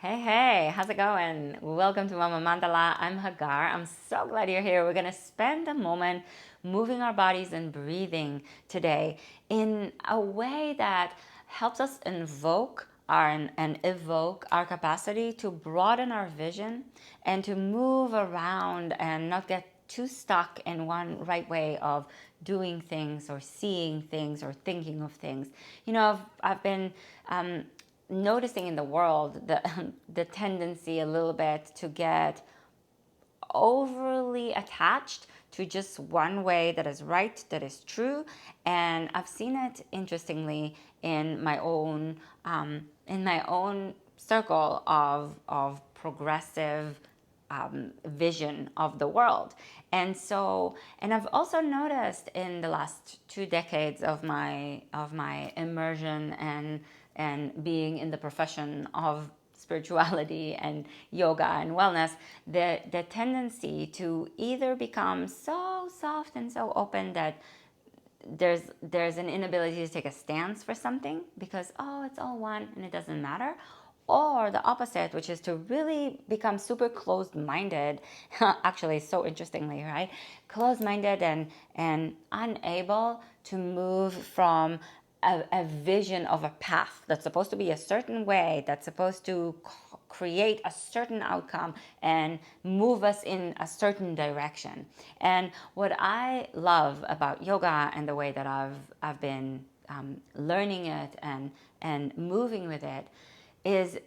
Hey, how's it going? Welcome to Mama Mandala. I'm Hagar. I'm so glad you're here. We're going to spend a moment moving our bodies and breathing today in a way that helps us invoke and evoke our capacity to broaden our vision and to move around and not get too stuck in one right way of doing things or seeing things or thinking of things. I've been noticing in the world the tendency a little bit to get overly attached to just one way that is right, that is true. And I've seen it interestingly in my own circle of progressive vision of the world. And I've also noticed in the last 2 decades of my immersion and being in the profession of spirituality and yoga and wellness, the tendency to either become so soft and so open that there's an inability to take a stance for something because it's all one and it doesn't matter, or the opposite, which is to really become super closed-minded. Actually, so interestingly, right? Closed-minded and unable to move from a vision of a path that's supposed to be a certain way, that's supposed to create a certain outcome and move us in a certain direction. And what I love about yoga and the way that I've been learning it and moving with it is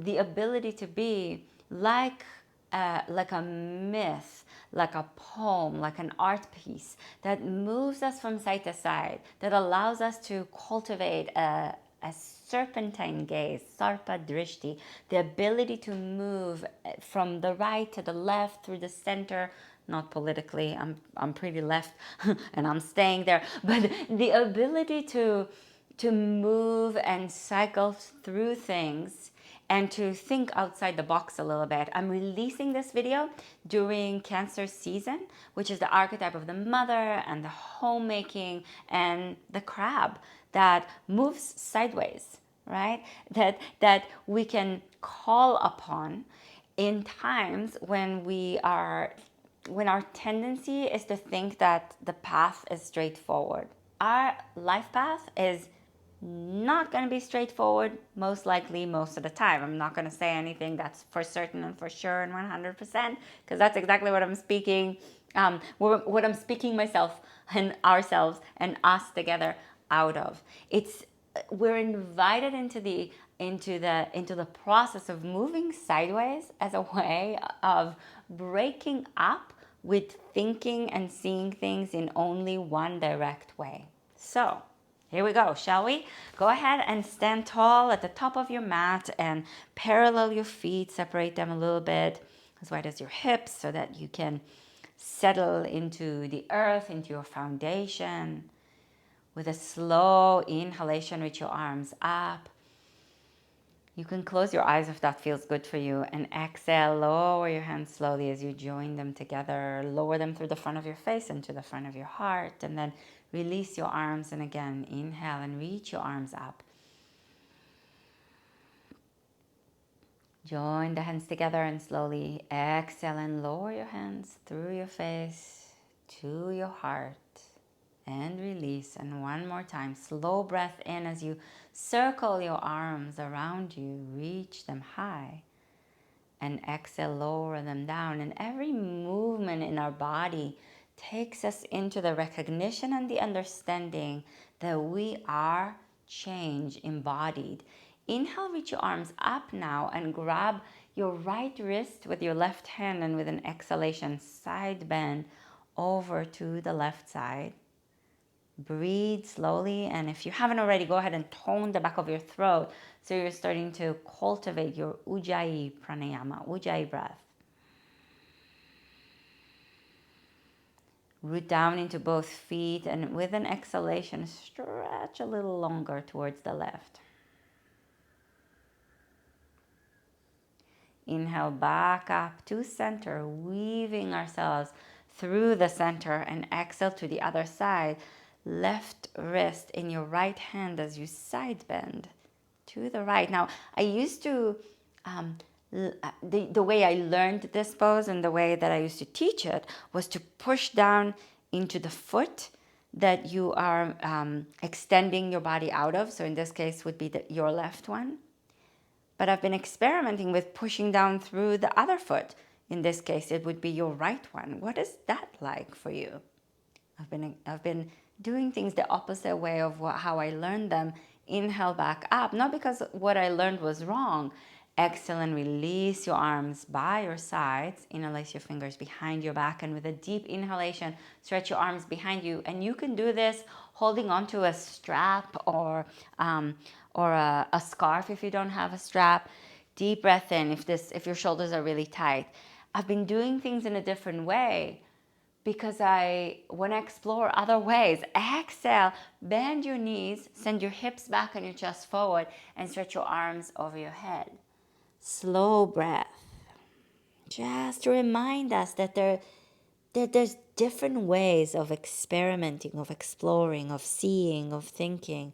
the ability to be like a myth, like a poem, like an art piece that moves us from side to side, that allows us to cultivate a serpentine gaze, sarpa drishti, the ability to move from the right to the left, through the center, not politically, I'm pretty left and I'm staying there, but the ability to move and cycle through things and to think outside the box a little bit. I'm releasing this video during Cancer season, which is the archetype of the mother and the homemaking and the crab that moves sideways, right? That we can call upon in times when our tendency is to think that the path is straightforward. Our life path is not going to be straightforward, most likely, most of the time. I'm not going to say anything that's for certain and for sure and 100%, because that's exactly what I'm speaking, what I'm speaking myself and ourselves and us together out of. We're invited into the process of moving sideways as a way of breaking up with thinking and seeing things in only one direct way. So here we go, shall we? Go ahead and stand tall at the top of your mat and parallel your feet, separate them a little bit as wide as your hips so that you can settle into the earth, into your foundation. With a slow inhalation, reach your arms up. You can close your eyes if that feels good for you, and exhale, lower your hands slowly as you join them together. Lower them through the front of your face and to the front of your heart, and then release your arms. And again, inhale and reach your arms up. Join the hands together and slowly exhale and lower your hands through your face to your heart. And release. And one more time, slow breath in as you circle your arms around you, reach them high, and exhale, lower them down. And every movement in our body takes us into the recognition and the understanding that we are change embodied. Inhale, reach your arms up now and grab your right wrist with your left hand, and with an exhalation, side bend over to the left side. Breathe slowly, and if you haven't already, go ahead and tone the back of your throat so you're starting to cultivate your Ujjayi pranayama, Ujjayi breath. Root down into both feet, and with an exhalation, stretch a little longer towards the left. Inhale back up to center, weaving ourselves through the center, and exhale to the other side. Left wrist in your right hand as you side bend to the right. Now, I used to the way I learned this pose and the way that I used to teach it was to push down into the foot that you are extending your body out of. So in this case would be your left one. But I've been experimenting with pushing down through the other foot. In this case, it would be your right one. What is that like for you? I've been doing things the opposite way of how I learned them. Inhale back up, not because what I learned was wrong. Exhale and release your arms by your sides. Interlace your fingers behind your back, and with a deep inhalation, stretch your arms behind you. And you can do this holding onto a strap or a scarf if you don't have a strap. Deep breath in if your shoulders are really tight. I've been doing things in a different way because I want to explore other ways. Exhale, bend your knees, send your hips back and your chest forward, and stretch your arms over your head. Slow breath. Just to remind us that there's different ways of experimenting, of exploring, of seeing, of thinking.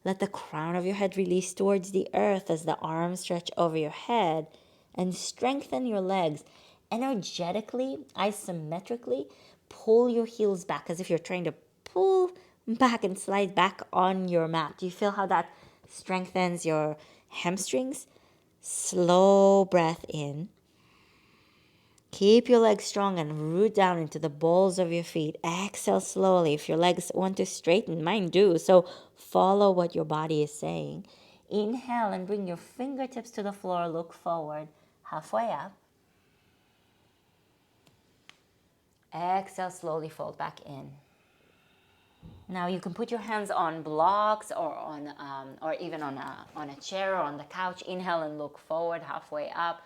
Let the crown of your head release towards the earth as the arms stretch over your head, and strengthen your legs. Energetically, isometrically, pull your heels back as if you're trying to pull back and slide back on your mat. Do you feel how that strengthens your hamstrings? Slow breath in. Keep your legs strong and root down into the balls of your feet. Exhale slowly. If your legs want to straighten, mine do. So follow what your body is saying. Inhale and bring your fingertips to the floor. Look forward, halfway up. Exhale, slowly fold back in. Now you can put your hands on blocks or even on a chair or on the couch. Inhale and look forward, halfway up.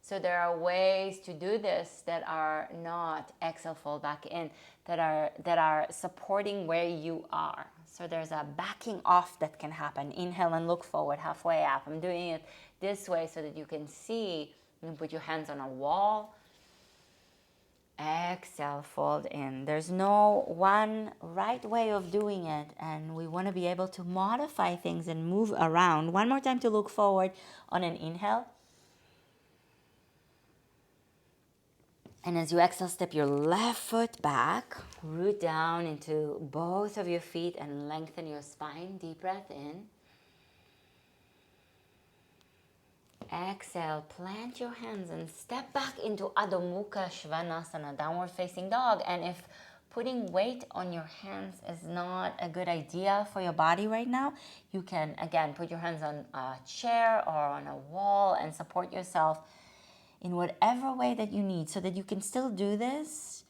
So there are ways to do this that are not exhale, fold back in, that are supporting where you are. So there's a backing off that can happen. Inhale and look forward, halfway up. I'm doing it this way so that you can see. You can put your hands on a wall. Exhale, fold in. There's no one right way of doing it, and we want to be able to modify things and move around. One more time to look forward on an inhale. And as you exhale, step your left foot back, root down into both of your feet and lengthen your spine. Deep breath in. Exhale, plant your hands and step back into Adho Mukha Svanasana, downward facing dog. And if putting weight on your hands is not a good idea for your body right now, you can, again, put your hands on a chair or on a wall and support yourself in whatever way that you need so that you can still do this,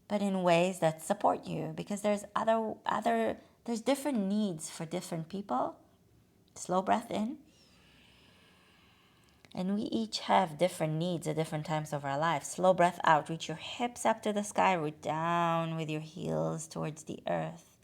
but in ways that support you, because there's there's different needs for different people. Slow breath in. And we each have different needs at different times of our life. Slow breath out. Reach your hips up to the sky. Root down with your heels towards the earth.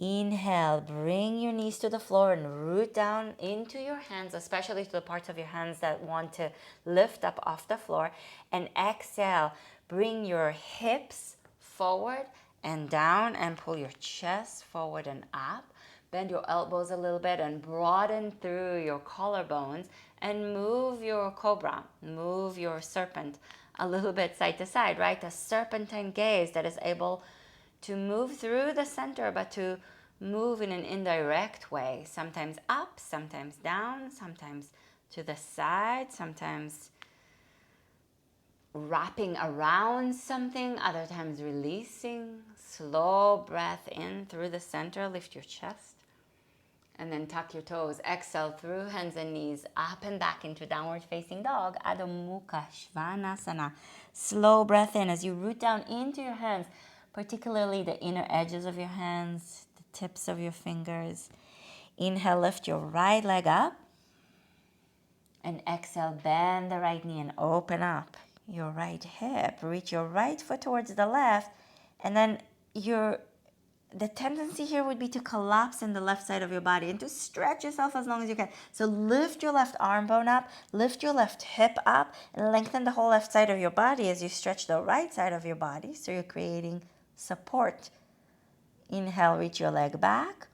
Inhale. Bring your knees to the floor and root down into your hands, especially to the parts of your hands that want to lift up off the floor. And exhale. Bring your hips forward and down and pull your chest forward and up. Bend your elbows a little bit and broaden through your collarbones and move your cobra, move your serpent a little bit side to side, right? A serpentine gaze that is able to move through the center, but to move in an indirect way, sometimes up, sometimes down, sometimes to the side, sometimes wrapping around something, other times releasing. Slow breath in through the center, lift your chest. And then tuck your toes. Exhale through hands and knees, up and back into downward facing dog. Adho Mukha Svanasana. Slow breath in as you root down into your hands, particularly the inner edges of your hands, the tips of your fingers. Inhale, lift your right leg up. And exhale, bend the right knee and open up your right hip. Reach your right foot towards the left. And then the tendency here would be to collapse in the left side of your body and to stretch yourself as long as you can. So lift your left arm bone up, lift your left hip up, and lengthen the whole left side of your body as you stretch the right side of your body. So you're creating support. Inhale, reach your leg back.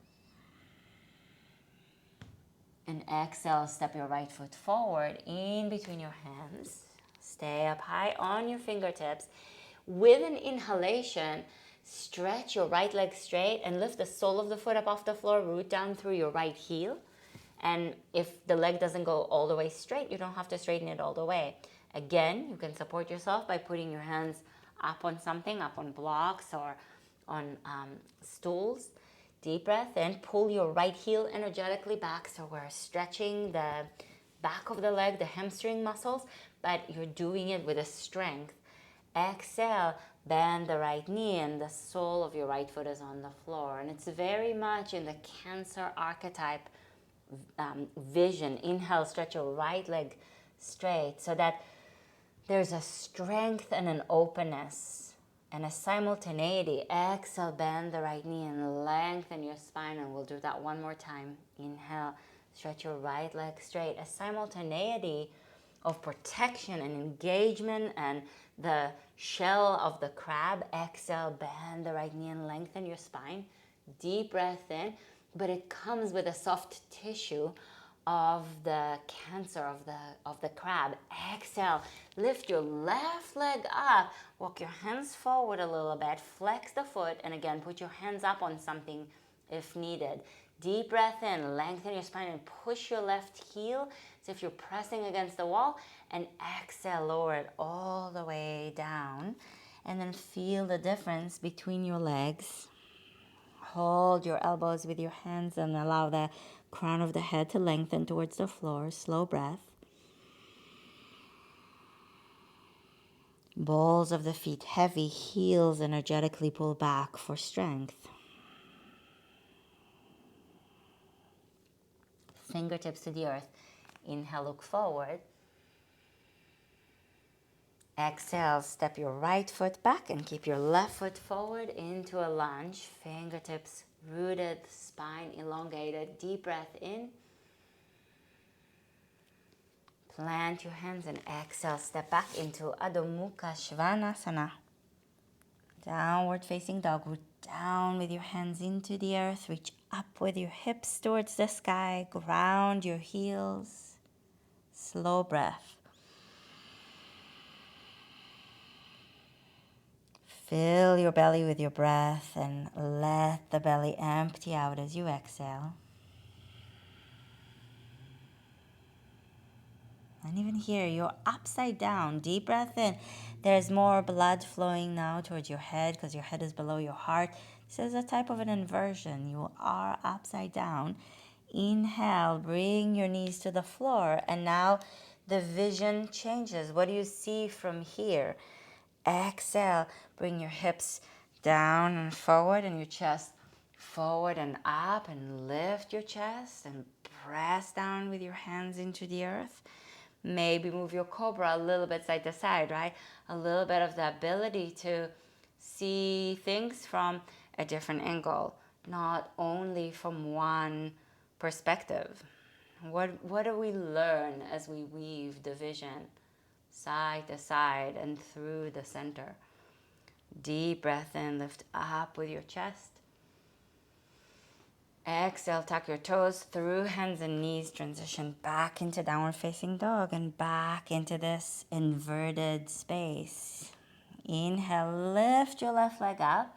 And exhale, step your right foot forward in between your hands. Stay up high on your fingertips. With an inhalation, stretch your right leg straight and lift the sole of the foot up off the floor, root down through your right heel. And if the leg doesn't go all the way straight, you don't have to straighten it all the way. Again, you can support yourself by putting your hands up on something, up on blocks or on stools. Deep breath in, pull your right heel energetically back. So we're stretching the back of the leg, the hamstring muscles, but you're doing it with a strength. Exhale, bend the right knee and the sole of your right foot is on the floor. And it's very much in the Cancer archetype vision. Inhale, stretch your right leg straight so that there's a strength and an openness and a simultaneity. Exhale, bend the right knee and lengthen your spine. And we'll do that one more time. Inhale, stretch your right leg straight. A simultaneity of protection and engagement and the shell of the crab. Exhale, bend the right knee and lengthen your spine. Deep breath in, but it comes with a soft tissue of the Cancer of the crab. Exhale, lift your left leg up, walk your hands forward a little bit, flex the foot, and again put your hands up on something if needed. Deep breath in, lengthen your spine and push your left heel as if you're pressing against the wall, and exhale, lower it all the way down, and then feel the difference between your legs. Hold your elbows with your hands and allow the crown of the head to lengthen towards the floor. Slow breath. Balls of the feet heavy, heels energetically pull back for strength. Fingertips to the earth. Inhale, look forward. Exhale, step your right foot back and keep your left foot forward into a lunge. Fingertips rooted, spine elongated. Deep breath in. Plant your hands and exhale, step back into Adho Mukha Svanasana. Downward facing dog, root down with your hands into the earth, reach up with your hips towards the sky, ground your heels. Slow breath. Fill your belly with your breath and let the belly empty out as you exhale. And even here, you're upside down. Deep breath in. There's more blood flowing now towards your head because your head is below your heart. This is a type of an inversion. You are upside down. Inhale, bring your knees to the floor. And now the vision changes. What do you see from here? Exhale, bring your hips down and forward and your chest forward and up, and lift your chest and press down with your hands into the earth. Maybe move your cobra a little bit side to side, right? A little bit of the ability to see things from a different angle, not only from one perspective. What do we learn as we weave the vision side to side and through the center? Deep breath in, lift up with your chest. Exhale, tuck your toes through hands and knees, transition back into downward facing dog and back into this inverted space. Inhale, lift your left leg up.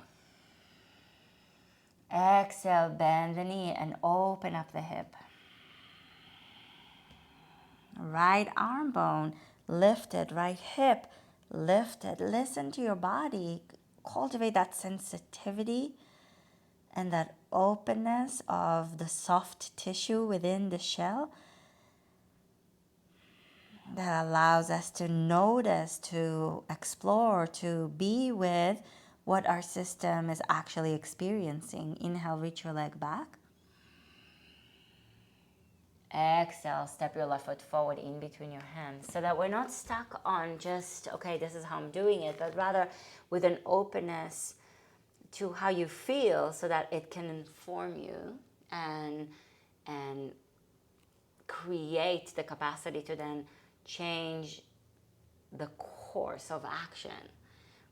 Exhale, bend the knee and open up the hip. Right arm bone lifted, right hip lifted. Listen to your body. Cultivate that sensitivity and that openness of the soft tissue within the shell that allows us to notice, to explore, to be with what our system is actually experiencing. Inhale, reach your leg back. Exhale, step your left foot forward in between your hands so that we're not stuck on just, okay, this is how I'm doing it, but rather with an openness to how you feel so that it can inform you and create the capacity to then change the course of action.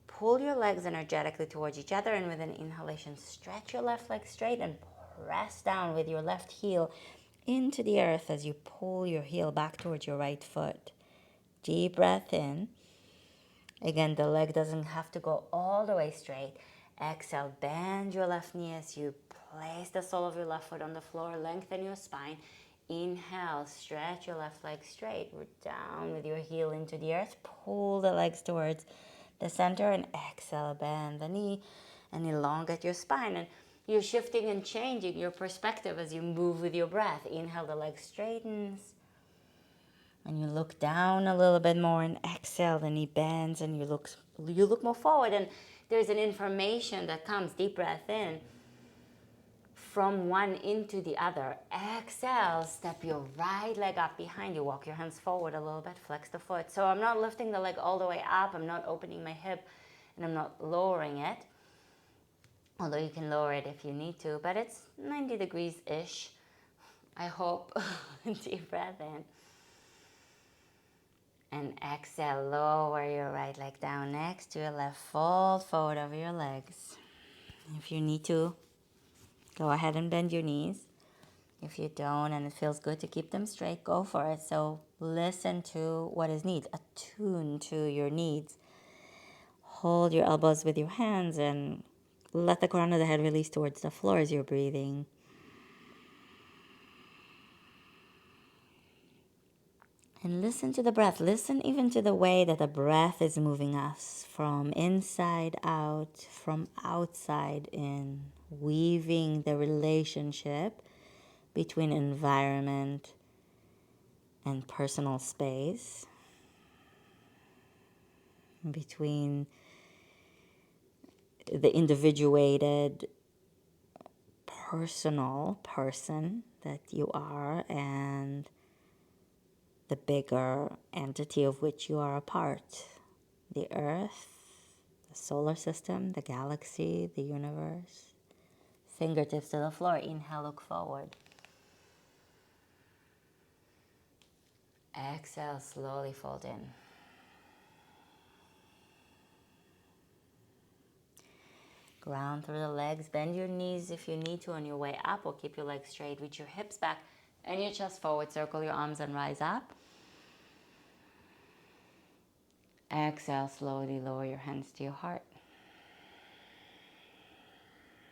Pull your legs energetically towards each other, and with an inhalation, stretch your left leg straight and press down with your left heel into the earth as you pull your heel back towards your right foot. Deep breath in. Again, the leg doesn't have to go all the way straight. Exhale, bend your left knee as you place the sole of your left foot on the floor. Lengthen your spine. Inhale, stretch your left leg straight. Root down with your heel into the earth. Pull the legs towards the center and exhale, bend the knee and elongate your spine. And you're shifting and changing your perspective as you move with your breath. Inhale, the leg straightens. And you look down a little bit more and exhale, the knee bends and you look more forward. And there's an information that comes, deep breath in, from one into the other. Exhale, step your right leg up behind you. Walk your hands forward a little bit, flex the foot. So I'm not lifting the leg all the way up. I'm not opening my hip and I'm not lowering it. Although you can lower it if you need to, but it's 90 degrees-ish, I hope. Deep breath in. And exhale, lower your right leg down next to your left. Fold forward over your legs. If you need to, go ahead and bend your knees. If you don't and it feels good to keep them straight, go for it. So listen to what is needed. Attune to your needs. Hold your elbows with your hands and let the crown of the head release towards the floor as you're breathing. And listen to the breath. Listen even to the way that the breath is moving us from inside out, from outside in, weaving the relationship between environment and personal space, between the individuated personal person that you are and the bigger entity of which you are a part. The earth, the solar system, the galaxy, the universe. Fingertips to the floor. Inhale, look forward. Exhale, slowly fold in. Ground through the legs. Bend your knees if you need to on your way up, or keep your legs straight. Reach your hips back and your chest forward. Circle your arms and rise up. Exhale, slowly lower your hands to your heart.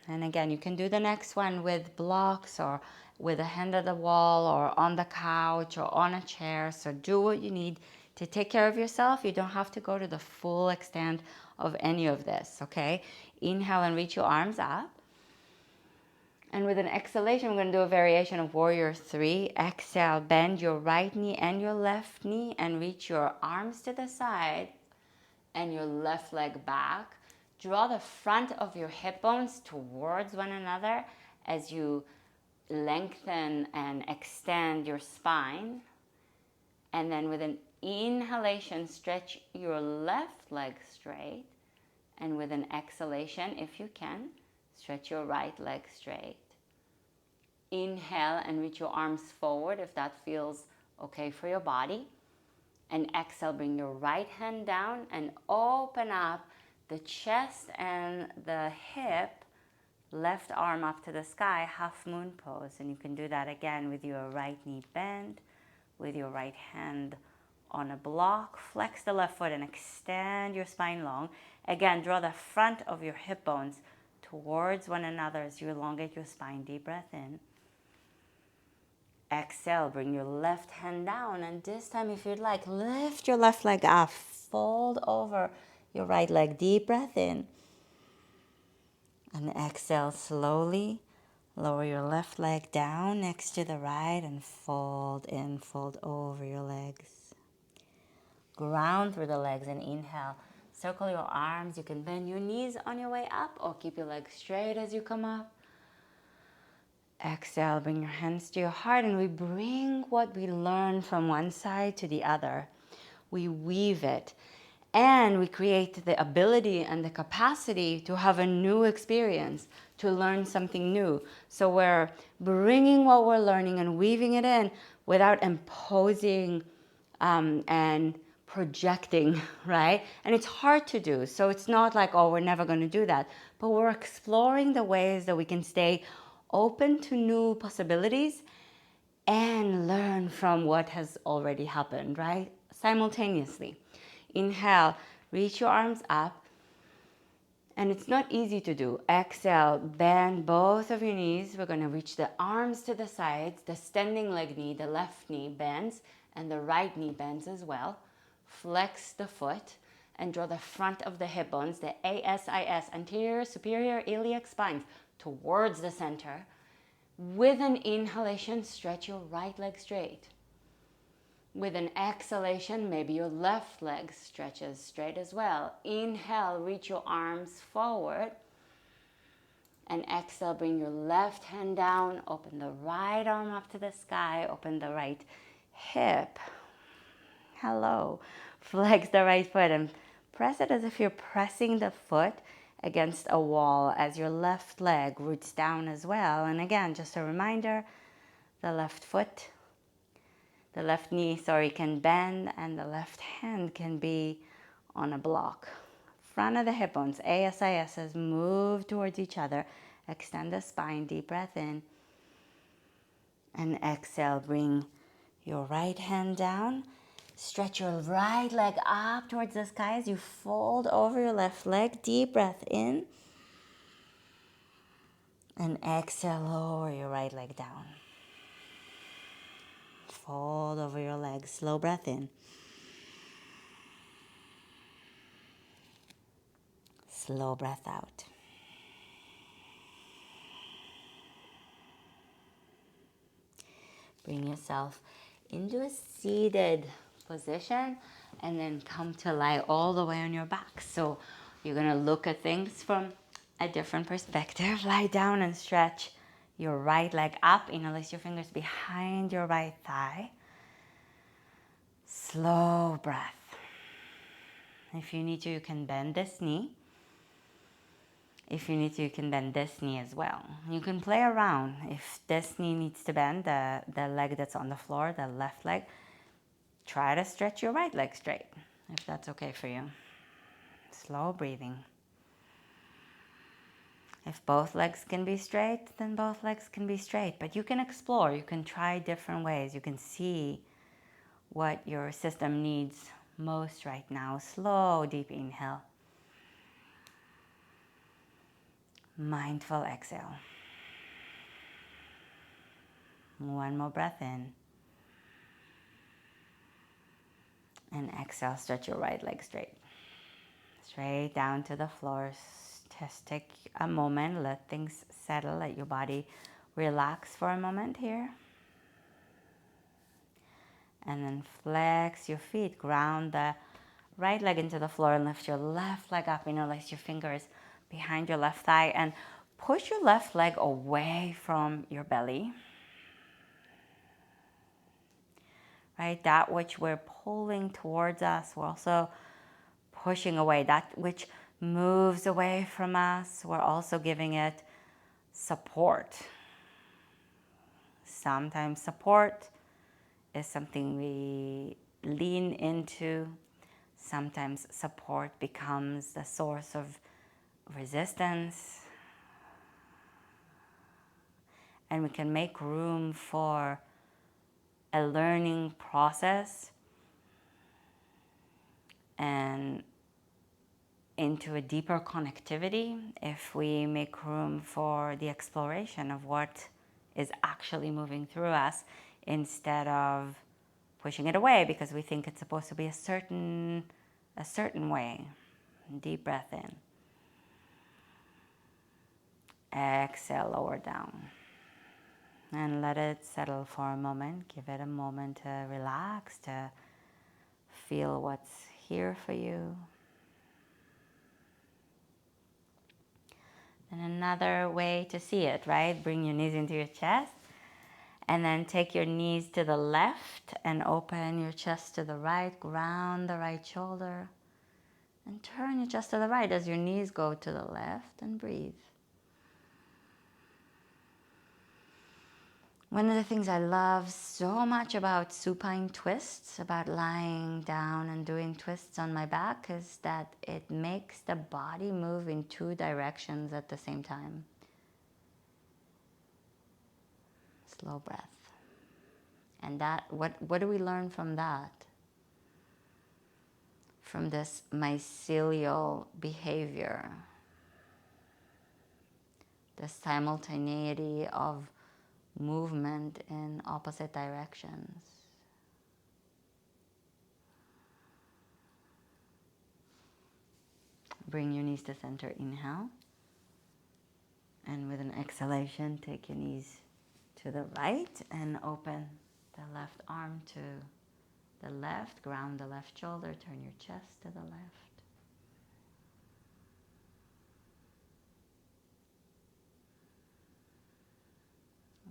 And again, you can do the next one with blocks or with a hand at the wall or on the couch or on a chair. So do what you need to take care of yourself. You don't have to go to the full extent of any of this, okay? Inhale and reach your arms up. And with an exhalation, we're going to do a variation of Warrior 3. Exhale, bend your right knee and your left knee and reach your arms to the side and your left leg back. Draw the front of your hip bones towards one another as you lengthen and extend your spine. And then with an inhalation, stretch your left leg straight. And with an exhalation, if you can, stretch your right leg straight. Inhale and reach your arms forward if that feels okay for your body. And exhale, bring your right hand down and open up the chest and the hip, left arm up to the sky, half moon pose. And you can do that again with your right knee bent, with your right hand on a block. Flex the left foot and extend your spine long. Again, draw the front of your hip bones towards one another as you elongate your spine. Deep breath in. Exhale, bring your left hand down, and this time, if you'd like, lift your left leg up, fold over your right leg. Deep breath in. And exhale slowly. Lower your left leg down next to the right and fold in, fold over your legs. Ground through the legs and inhale. Circle your arms. You can bend your knees on your way up or keep your legs straight as you come up. Exhale, bring your hands to your heart, and we bring what we learn from one side to the other. We weave it, and we create the ability and the capacity to have a new experience, to learn something new. So we're bringing what we're learning and weaving it in without imposing and projecting, right? And it's hard to do. So it's not like, oh, we're never going to do that. But we're exploring the ways that we can stay open to new possibilities and learn from what has already happened, right? Simultaneously. Inhale, reach your arms up. And it's not easy to do. Exhale, bend both of your knees. We're going to reach the arms to the sides. The standing leg knee, the left knee bends, and the right knee bends as well. Flex the foot and draw the front of the hip bones, the ASIS, anterior superior iliac spines, towards the center. With an inhalation, stretch your right leg straight. With an exhalation, maybe your left leg stretches straight as well. Inhale, reach your arms forward. And exhale, bring your left hand down. Open the right arm up to the sky. Open the right hip. Hello. Flex the right foot and press it as if you're pressing the foot against a wall as your left leg roots down as well. And again, just a reminder, the left foot, the left knee, can bend, and the left hand can be on a block. Front of the hip bones, ASISs, move towards each other. Extend the spine, deep breath in. And exhale, bring your right hand down. Stretch your right leg up towards the sky as you fold over your left leg. Deep breath in. And exhale, lower your right leg down. Fold over your legs. Slow breath in. Slow breath out. Bring yourself into a seated position and then come to lie all the way on your back. So you're going to look at things from a different perspective. Lie down and stretch your right leg up. Interlace your fingers behind your right thigh. Slow breath. If you need to, you can bend this knee. If you need to, you can bend this knee as well. You can play around. If this knee needs to bend, the leg that's on the floor, the left leg, try to stretch your right leg straight, if that's okay for you. Slow breathing. If both legs can be straight, then both legs can be straight. But you can explore. You can try different ways. You can see what your system needs most right now. Slow, deep inhale. Mindful exhale. One more breath in. And exhale, stretch your right leg straight. Straight down to the floor. Just take a moment, let things settle, let your body relax for a moment here. And then flex your feet, ground the right leg into the floor and lift your left leg up. Interlace your fingers behind your left thigh and push your left leg away from your belly. Right, that which we're pulling towards us, we're also pushing away. That which moves away from us, we're also giving it support. Sometimes support is something we lean into. Sometimes support becomes the source of resistance. And we can make room for a learning process and into a deeper connectivity if we make room for the exploration of what is actually moving through us instead of pushing it away because we think it's supposed to be a certain way. Deep breath in. Exhale, lower down. And let it settle for a moment. Give it a moment to relax, to feel what's here for you. And another way to see it, right? Bring your knees into your chest. And then take your knees to the left and open your chest to the right. Ground the right shoulder. And turn your chest to the right as your knees go to the left and breathe. One of the things I love so much about supine twists, about lying down and doing twists on my back, is that it makes the body move in two directions at the same time. Slow breath. And that, what do we learn from that? From this mycelial behavior, the simultaneity of movement in opposite directions. Bring your knees to center, inhale. And with an exhalation, take your knees to the right and open the left arm to the left. Ground the left shoulder, turn your chest to the left.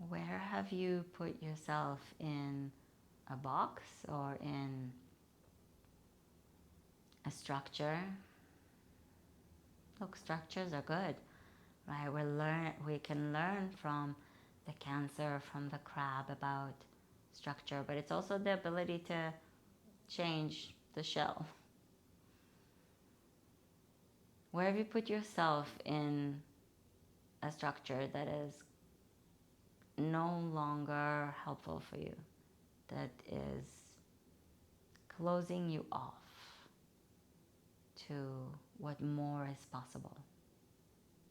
Where have you put yourself in a box or in a structure? Look, structures are good, right? We can learn from the cancer, from the crab about structure, but it's also the ability to change the shell. Where have you put yourself in a structure that is no longer helpful for you, that is closing you off to what more is possible,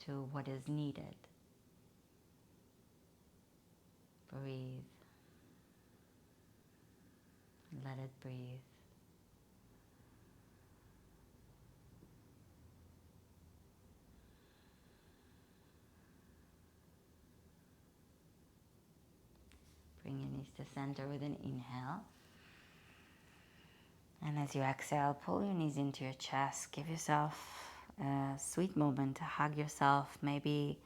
to what is needed? Breathe. Let it breathe. Bring your knees to center with an inhale. And as you exhale, pull your knees into your chest. Give yourself a sweet moment to hug yourself. Maybe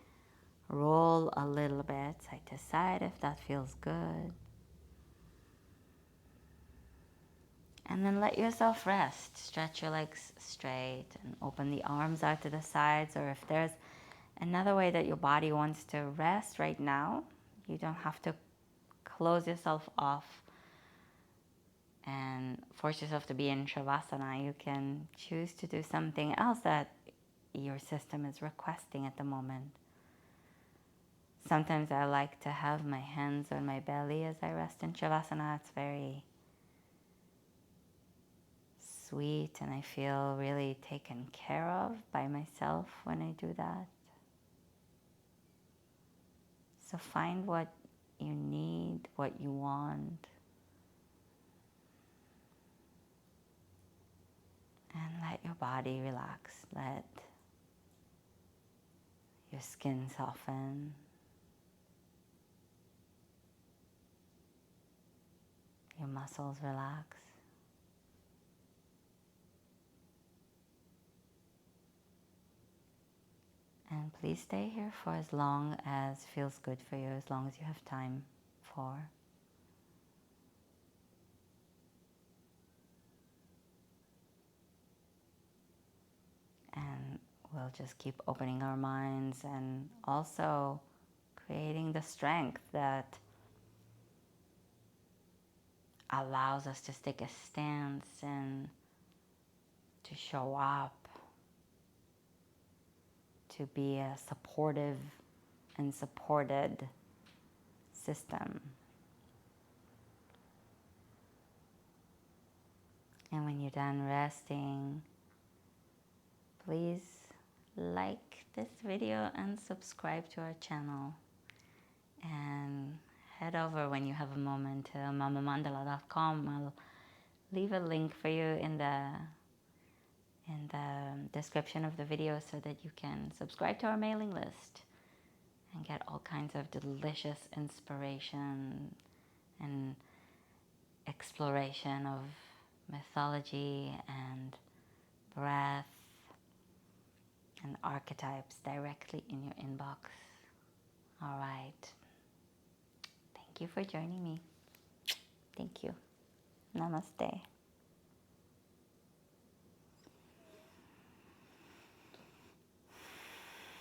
roll a little bit side to side if that feels good. And then let yourself rest. Stretch your legs straight and open the arms out to the sides. Or if there's another way that your body wants to rest right now, you don't have to close yourself off and force yourself to be in Shavasana. You can choose to do something else that your system is requesting at the moment. Sometimes I like to have my hands on my belly as I rest in Shavasana. It's very sweet and I feel really taken care of by myself when I do that. So find what you need, what you want, and let your body relax. Let your skin soften. Your muscles relax. And please stay here for as long as feels good for you, as long as you have time for. And we'll just keep opening our minds and also creating the strength that allows us to take a stance and to show up, to be a supportive and supported system. And when you're done resting, please like this video and subscribe to our channel. And head over when you have a moment to mamamandala.com. I'll leave a link for you in the description of the video so that you can subscribe to our mailing list and get all kinds of delicious inspiration and exploration of mythology and breath and archetypes directly in your inbox. All right. Thank you for joining me. Thank you. Namaste.